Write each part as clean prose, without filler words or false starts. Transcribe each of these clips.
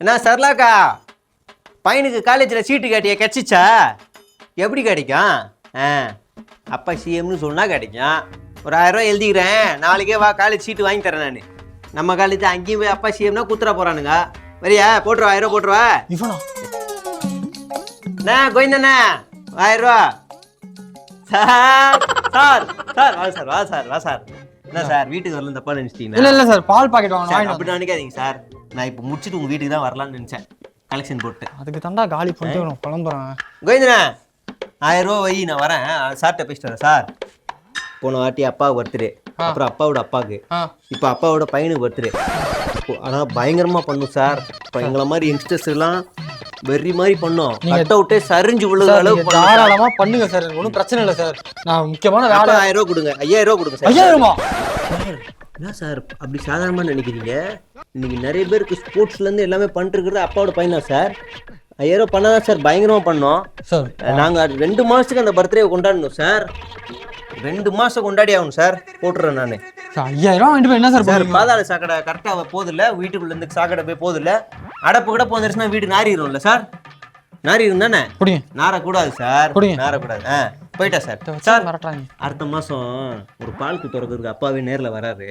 என்ன சரளாக்கா, பையனுக்கு காலேஜில் சீட்டு கேட்டியா? கிடச்சிச்சா? எப்படி கிடைக்கும்? அப்பா சிஎம்னு சொன்னால் கிடைக்கும். ஒரு 1000 ரூபா எழுதிக்கிறேன், நாளைக்கே வா, காலேஜ் சீட்டு வாங்கி தரேன் நான். நம்ம காலேஜ் அங்கேயும் போய் அப்பா சிஎம்னா குத்துற போகிறானுங்க. வரியா? போட்டுருவா, 1000 ரூபா போட்டுருவா. இவனா அண்ணா கோவிந்தண்ணா, 1000 ரூபா. சார் சார் சார் வா சார், வா சார், வா சார். என்ன சார் வீட்டுக்கு வரல தப்பா நினைச்சிட்டீங்க? இல்ல சார், பால் பாக்கெட் வாங்கணும். அப்படி நினைக்காதீங்க சார், நான் இப்போ முடிச்சுட்டு உங்க வீட்டுக்கு தான் வரலாம்னு நினைச்சேன், கலெக்ஷன் போட்டு. அதுக்கு தாண்டா காலி பண்ணிட்டு கிளம்புறேன். கோவிந்தண்ணா 1000 ரூபா வை, நான் வரேன். சார்கிட்ட பேசிட்டு வரேன். சார், போன வாட்டி அப்பாவுக்கு பர்த்டே, அப்புறம் அப்பாவோட அப்பாவுக்கு, இப்போ அப்பாவோட பையனுக்கு பர்த்டே. ஆனால் பயங்கரமாக பண்ணும் சார். இப்போ எங்களை மாதிரி யங்ஸ்டர்ஸ் எல்லாம் வெறி மாதிரி பண்ணோம். கட் அவுட்டே சரிஞ்சு விழுற அளவுக்கு தாராளமா பண்ணுங்க சார், ஒன்றும் பிரச்சனை இல்லை சார். நான் முக்கியமான வேலை. 1000 ரூபா கொடுங்க. 5000 ரூபா கொடுங்க சார். 5000 ரூபா? என்ன சார் அப்படி சாதாரணமாக நினைக்கிறீங்க? இன்னைக்கு நிறைய பேருக்கு ஸ்போர்ட்ஸ்லேருந்து எல்லாமே பண்ணிருக்கிறது அப்பாவோட பையன் தான் சார். 5000 ரூபா பண்ணாதான் சார் பயங்கரமாக பண்ணோம் சார். நாங்கள் 2 மாதத்துக்கு அந்த பர்த்டே கொண்டாடணும் சார். 2 மாதம் கொண்டாடி ஆகணும் சார். போட்டுறேன் நான். 5000 ரூபா வாங்கிட்டு போய் என்ன சார் சார், பாதாள சாக்கடை கரெக்டாக போதில்லை, வீட்டுக்குள்ளேருந்து சாக்கடை போய் போதில்லை. அடப்பு கூட போந்துருச்சுன்னா வீடு நாரிடும்ல சார். நாரிடும் தானே? நாரக்கூடாது சார், நாரக்கூடாது. போயிட்டா சார். சார் அடுத்த மாதம் ஒரு பால்க்கு திறக்கிறதுக்கு அப்பாவே நேரில் வராரு.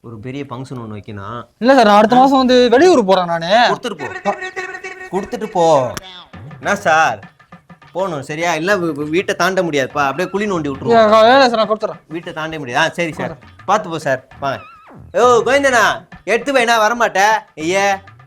ஒரு பெரிய ஃபங்க்ஷன் ஒன்று வைக்கணும். இல்லை சார், நான் அடுத்த மாதம் வந்து வெளியூர் போகிறேன். நான் கொடுத்துட்டு போ. என்ன சார் போகணும் சரியா? இல்லை வீட்டை தாண்ட முடியாதுப்பா, அப்படியே குழி நோண்டி விட்டுருவோம். வீட்டை தாண்ட முடியாது. சரி சார், பார்த்து போ சார். வாங்க. ஓ கோவிந்தண்ணா, எடுத்து போய் நான் வரமாட்டேன். ஐயா